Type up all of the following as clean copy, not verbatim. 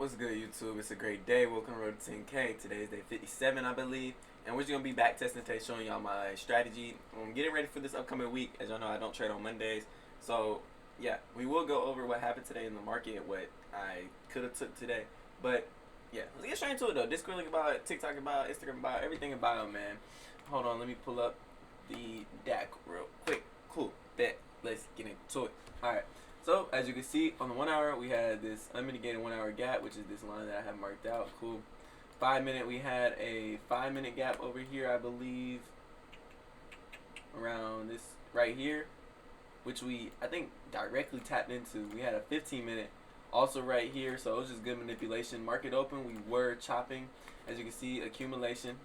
What's good, YouTube? It's a great day. Welcome to Road to 10K. Today is day 57, I believe. And we're just going to be back testing today, showing y'all my strategy. I'm getting ready for this upcoming week. As y'all know, I don't trade on Mondays. So, yeah, we will go over what happened today in the market, what I could have took today. But, yeah, let's get straight into it, though. Discord link about it, TikTok about it, Instagram about it, everything about it, man. Hold on, let me pull up the DAC real quick. Cool. Bet. Let's get into it. All right. So, as you can see, on the 1 hour, we had this unmitigated 1 hour gap, which is this line that I have marked out. Cool. 5 minute, we had a 5 minute gap over here, I believe, around this right here, which I think, directly tapped into. We had a 15 minute also right here, so it was just good manipulation. Market open, we were chopping. As you can see, accumulation,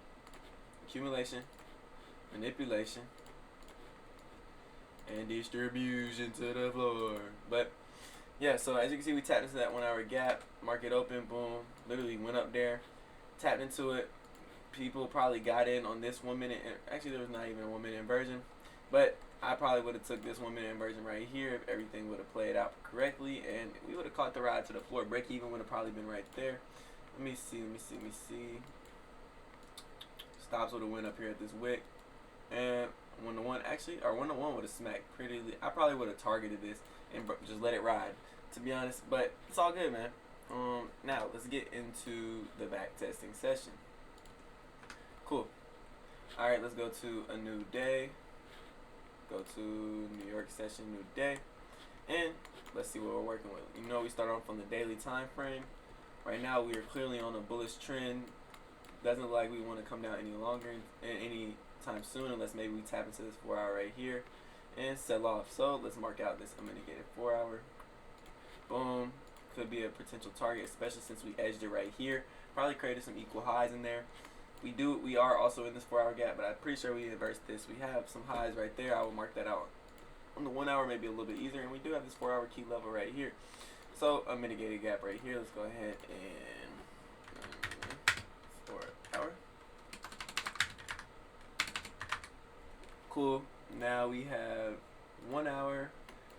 manipulation, and distribution to the floor. But yeah, so as you can see, we tapped into that 1 hour gap. Market open, boom, literally went up there, tapped into it. People probably got in on this 1 minute. Actually, there was not even a 1 minute inversion, but I probably would have took this 1 minute inversion right here if everything would have played out correctly, and we would have caught the ride to the floor. Break even would have probably been right there. Let me see. Stops would have went up here at this wick, and 1 to 1 actually, or 1 to 1 would have smacked pretty. I probably would have targeted this and just let it ride, to be honest. But it's all good, man. Now let's get into the back testing session. Cool. All right, let's go to a new day. Go to New York session, new day, and let's see what we're working with. You know, we start off on the daily time frame. Right now, we are clearly on a bullish trend. Doesn't look like we want to come down any longer any time soon, unless maybe we tap into this 4 hour right here and sell off. So let's mark out this unmitigated 4 hour. Boom. Could be a potential target, especially since we edged it right here. Probably created some equal highs in there. We are also in this 4 hour gap, but I'm pretty sure we inversed this. We have some highs right there. I will mark that out. On the 1 hour, maybe a little bit easier, and we do have this 4 hour key level right here. So a mitigated gap right here. Let's go ahead and 4 hour. Cool. Now we have 1 hour.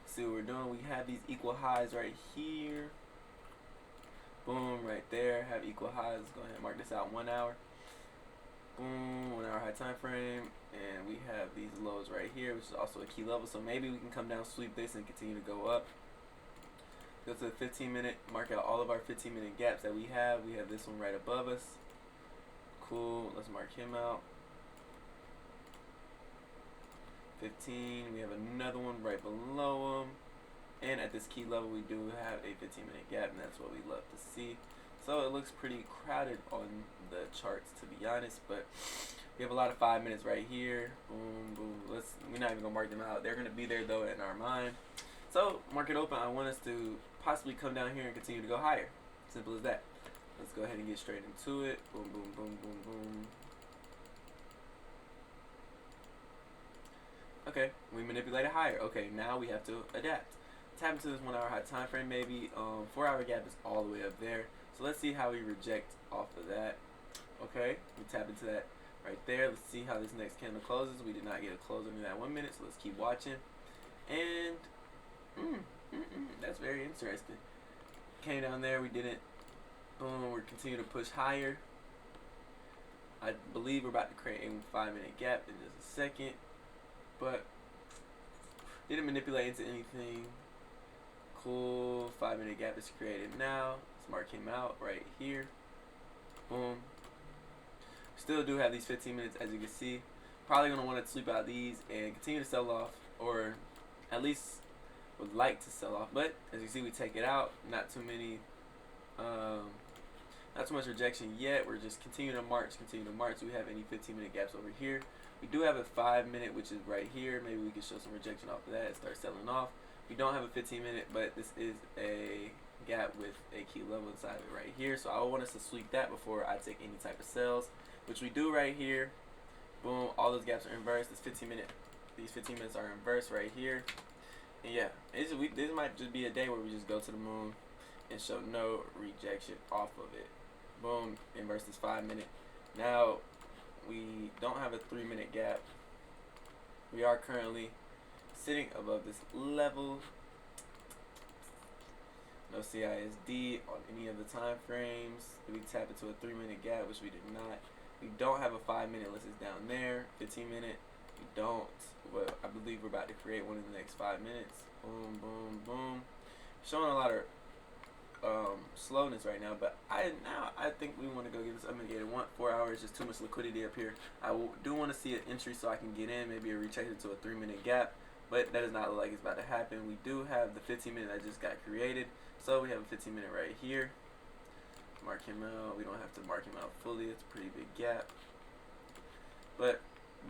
See what we're doing. We have these equal highs right here. Boom, right there. Have equal highs. Let's go ahead and mark this out. 1 hour. Boom, 1 hour high time frame, and we have these lows right here, which is also a key level. So maybe we can come down, sweep this, and continue to go up. Go to the 15 minute. Mark out all of our 15 minute gaps that we have. We have this one right above us. Cool. Let's mark him out. 15. We have another one right below him, and at this key level we do have a 15 minute gap, and that's what we love to see. So it looks pretty crowded on the charts, to be honest, but we have a lot of 5 minutes right here. Boom, boom. We're not even gonna mark them out. They're gonna be there though in our mind. So market open, I want us to possibly come down here and continue to go higher. Simple as that. Let's go ahead and get straight into it. Boom, boom, boom, boom, boom. Okay, we manipulated higher. Okay, now we have to adapt. Tap into this 1 hour high time frame, maybe. 4 hour gap is all the way up there. So let's see how we reject off of that. Okay, we tap into that right there. Let's see how this next candle closes. We did not get a close in that 1 minute, so let's keep watching. And that's very interesting. Came down there, we didn't. Boom, we're continuing to push higher. I believe we're about to create a 5 minute gap in just a second, but didn't manipulate into anything. Cool, 5 minute gap is created now. Let's mark him out right here. Boom. Still do have these 15 minutes, as you can see. Probably gonna want to sweep out these and continue to sell off, or at least would like to sell off. But as you see, we take it out. Not too much rejection yet. We're just continuing to march. Do we have any 15 minute gaps over here? We do have a 5 minute, which is right here. Maybe we can show some rejection off of that and start selling off. We don't have a 15 minute, but this is a gap with a key level inside of it right here. So I want us to sweep that before I take any type of sales, which we do right here. Boom, all those gaps are inverse. These 15 minutes are inverse right here. And yeah, this might just be a day where we just go to the moon and show no rejection off of it. Boom, inverse this 5 minute. Now we don't have a 3 minute gap. We are currently sitting above this level. No CISD on any of the time frames. We tap into a 3-minute gap, which we did not. We don't have a 5-minute unless it's down there. 15-minute. We don't. Well, I believe we're about to create one in the next 5 minutes. Boom, boom, boom. Showing a lot of slowness right now, but I think we want to go get this. I'm gonna get it. 4 hours, just too much liquidity up here. Do want to see an entry so I can get in, maybe a recheck it to a 3-minute gap, but that does not look like it's about to happen. We do have the 15-minute that just got created, so we have a 15-minute right here. Mark him out. We don't have to mark him out fully. It's a pretty big gap, but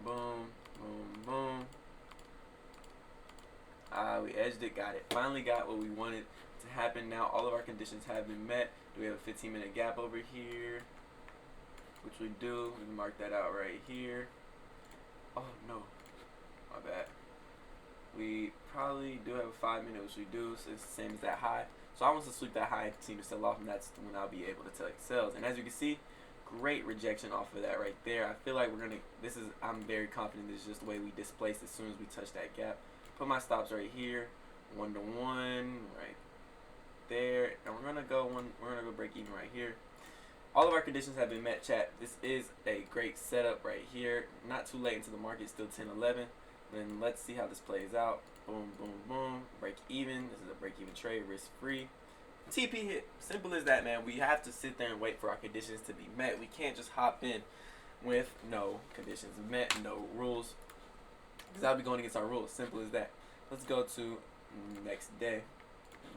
boom, boom, boom. We edged it, got it. Finally got what we wanted to happen. Now all of our conditions have been met. Do we have a 15-minute gap over here? Which we do. We can mark that out right here. Oh no, my bad. We probably do have a 5-minute, which we do, so it's the same as that high. So I want to sweep that high and continue to sell off, and that's when I'll be able to tell sells. And as you can see, great rejection off of that right there. I feel like I'm very confident this is just the way we displace as soon as we touch that gap. Put my stops right here, 1 to 1, right there, and we're gonna go break even right here. All of our conditions have been met, chat. This is a great setup right here. Not too late into the market, still 10-11. Then let's see how this plays out. Boom, boom, boom. Break even. This is a break even trade, risk free. TP hit. Simple as that, man. We have to sit there and wait for our conditions to be met. We can't just hop in with no conditions met, no rules, because I'll be going against our rules. Simple as that. Let's go to next day.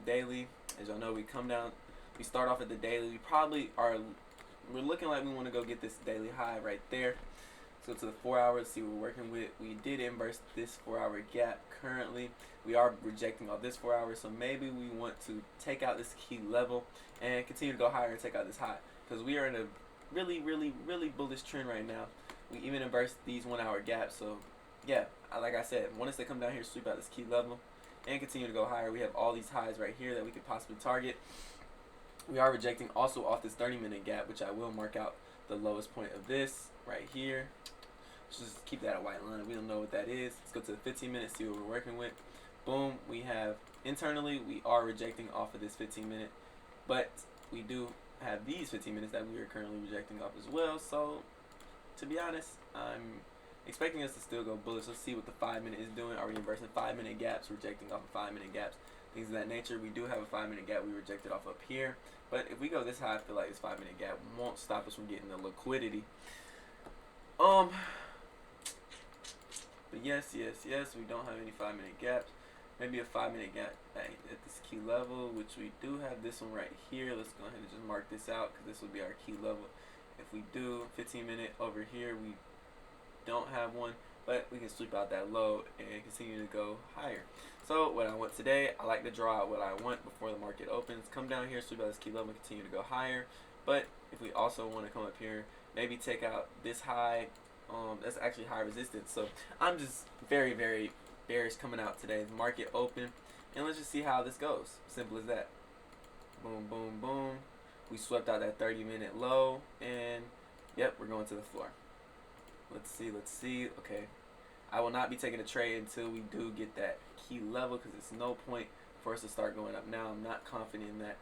Daily. As y'all know, we come down. We start off at the daily. We're looking like we want to go get this daily high right there. Let's go to the 4 hours, see what we're working with. We did inverse this 4-hour gap currently. We are rejecting all this 4 hours, so maybe we want to take out this key level and continue to go higher and take out this high, because we are in a really, really, really bullish trend right now. We even inversed these 1-hour gaps, so yeah, like I said, want us to come down here, sweep out this key level, and continue to go higher. We have all these highs right here that we could possibly target. We are rejecting also off this 30-minute gap, which I will mark out the lowest point of this right here. Just keep that a white line. We don't know what that is. Let's go to the 15 minutes, see what we're working with. Boom. We have internally, we are rejecting off of this 15-minute, but we do have these 15 minutes that we are currently rejecting off as well. So to be honest, I'm expecting us to still go bullish. Let's see what the 5-minute is doing. Are we inversing 5-minute gaps, rejecting off of 5-minute gaps, things of that nature? We do have a 5-minute gap we rejected off up here, but if we go this high, I feel like this 5-minute gap won't stop us from getting the liquidity. But yes, we don't have any 5-minute gaps. Maybe a 5-minute gap at this key level, which we do have this one right here. Let's go ahead and just mark this out, because this will be our key level. If we do 15-minute over here, we don't have one, but we can sweep out that low and continue to go higher. So what I want today, I like to draw out what I want before the market opens. Come down here, sweep out this key level, and continue to go higher. But if we also want to come up here, maybe take out this high, that's actually high resistance. So I'm just very, very bearish coming out today. The market open, and let's just see how this goes. Simple as that. Boom, boom, boom. We swept out that 30-minute low, and yep, we're going to the floor. Let's see. Okay, I will not be taking a trade until we do get that key level, because it's no point for us to start going up now. I'm not confident in that.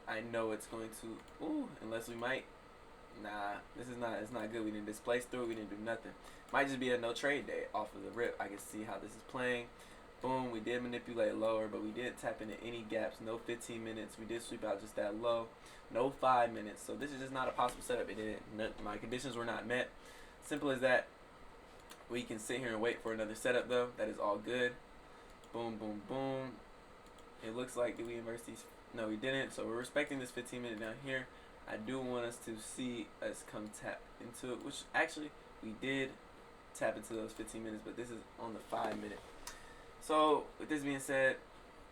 I know it's going to, unless we might. Nah, it's not good. We didn't displace through it. We didn't do nothing. Might just be a no trade day off of the rip. I can see how this is playing. Boom, we did manipulate lower, but we didn't tap into any gaps. No 15 minutes. We did sweep out just that low. No 5 minutes. So this is just not a possible setup. My conditions were not met. Simple as that. We can sit here and wait for another setup though. That is all good. Boom, boom, boom. It looks like, did we inverse these? No, we didn't. So we're respecting this 15 minute down here. I do want us to see us come tap into it, which actually we did tap into those 15 minutes, but this is on the 5 minute. So with this being said,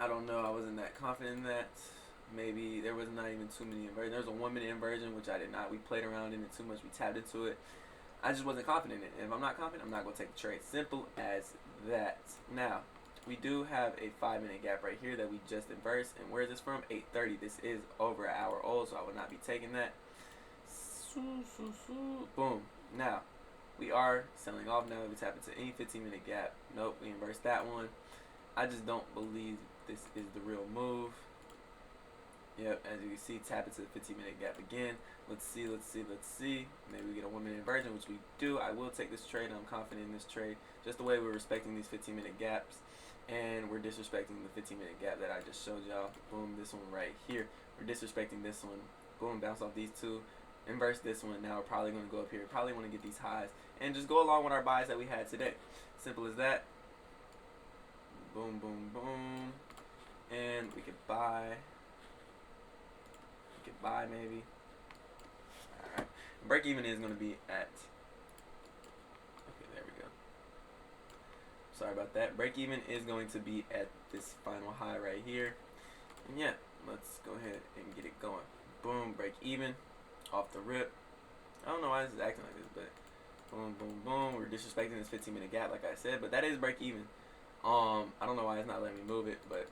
I don't know. I wasn't that confident in that. Maybe there was not even too many inversions. There was a 1 minute inversion, which I did not. We played around in it too much. We tapped into it. I just wasn't confident in it. And if I'm not confident, I'm not going to take the trade. Simple as that. Now, we do have a 5 minute gap right here that we just inversed. And where is this from? 8:30. This is over an hour old, so I would not be taking that. Boom. Now, we are selling off now. We tap into any 15 minute gap. Nope, we inversed that one. I just don't believe this is the real move. Yep, as you can see, tap into the 15-minute gap again. Let's see. Maybe we get a 1-minute inversion, which we do. I will take this trade. I'm confident in this trade. Just the way we're respecting these 15-minute gaps. And we're disrespecting the 15-minute gap that I just showed y'all. Boom, this one right here. We're disrespecting this one. Boom, bounce off these two. Inverse this one. Now we're probably going to go up here. Probably want to get these highs. And just go along with our buys that we had today. Simple as that. Boom, boom, boom. And we could buy. Maybe. Alright. Break even is going to be at. Okay, there we go. Sorry about that. Break even is going to be at this final high right here. And yeah, let's go ahead and get it going. Boom, break even. Off the rip. I don't know why this is acting like this, but boom, boom, boom. We're disrespecting this 15-minute gap, like I said, but that is break even. I don't know why it's not letting me move it, but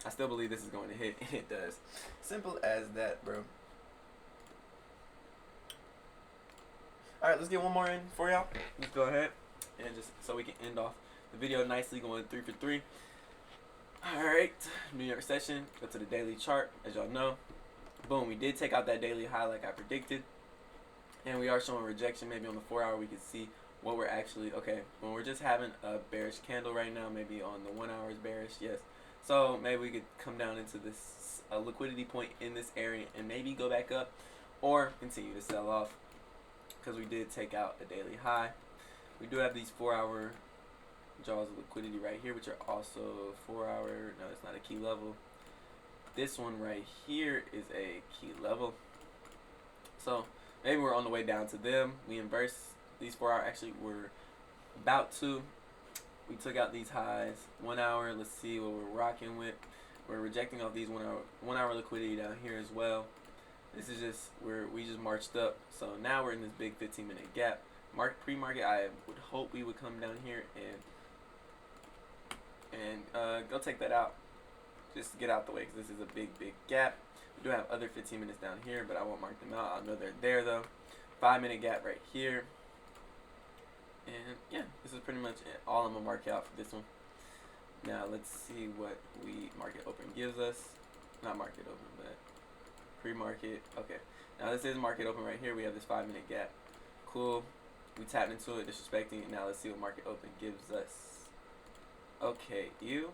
I still believe this is going to hit, and it does. Simple as that, bro. Alright, let's get one more in for y'all. Let's go ahead and just so we can end off the video nicely, going 3 for 3. Alright, New York session. Go to the daily chart, as y'all know. Boom, we did take out that daily high like I predicted. And we are showing rejection. Maybe on the 4 hour we can see what we're actually, okay, when we're just having a bearish candle right now, maybe on the 1 hour is bearish, yes. So maybe we could come down into this liquidity point in this area and maybe go back up or continue to sell off because we did take out a daily high. We do have these 4 hour jaws of liquidity right here, which are also 4 hour, no, it's not a key level. This one right here is a key level. So maybe we're on the way down to them. We inverse these 4 hour, actually we're about to. We took out these highs. 1 hour, let's see what we're rocking with. We're rejecting off these 1 hour liquidity down here as well. This is just where we just marched up. So now we're in this big 15-minute gap. Pre-market, I would hope we would come down here and go take that out. Just to get out the way because this is a big gap. We do have other 15 minutes down here, but I won't mark them out. I know they're there though. 5-minute gap right here. And yeah, this is pretty much all I'm gonna mark out for this one. Now let's see what market open gives us. Not market open, but pre-market. Okay. Now this is market open right here. We have this 5-minute gap. Cool. We tapped into it, disrespecting it. Now let's see what market open gives us. Okay, you.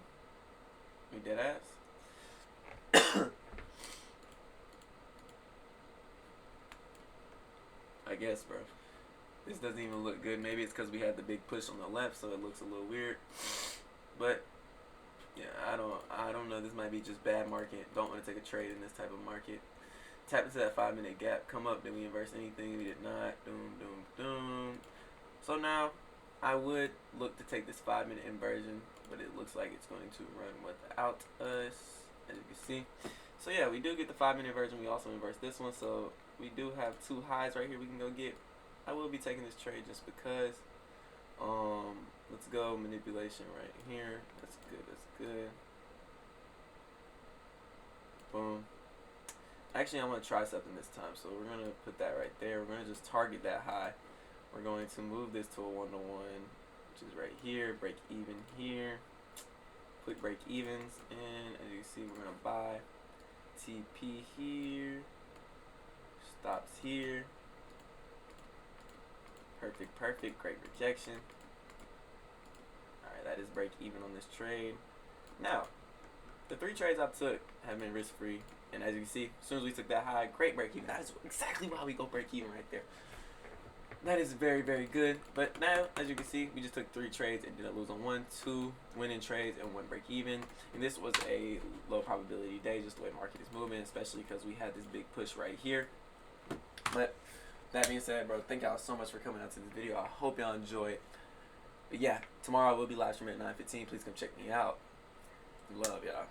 We dead ass. I guess, bro. This doesn't even look good. Maybe it's because we had the big push on the left, so it looks a little weird. But yeah, I don't know. This might be just bad market. Don't want to take a trade in this type of market. Tap into that 5-minute gap. Come up. Did we inverse anything? We did not. Doom. So now I would look to take this 5-minute inversion, but it looks like it's going to run without us, as you can see. So yeah, we do get the 5-minute inversion. We also inverse this one, so we do have 2 highs right here we can go get. I will be taking this trade just because. Let's go manipulation right here. That's good. Boom. Actually, I'm going to try something this time. So we're going to put that right there. We're going to just target that high. We're going to move this to a 1-to-1, which is right here. Break even here. Quick break evens. And as you can see, we're going to buy TP here. Stops here. Perfect. Great rejection. Alright, that is break even on this trade. Now, the 3 trades I took have been risk free. And as you can see, as soon as we took that high, great break even. That is exactly why we go break even right there. That is very good. But now, as you can see, we just took 3 trades and didn't lose on 1, 2 winning trades, and 1 break even. And this was a low probability day, just the way market is moving, especially because we had this big push right here. But that being said, bro, thank y'all so much for coming out to this video. I hope y'all enjoyed. But yeah, tomorrow I will be live streaming at 9:15. Please come check me out. Love y'all.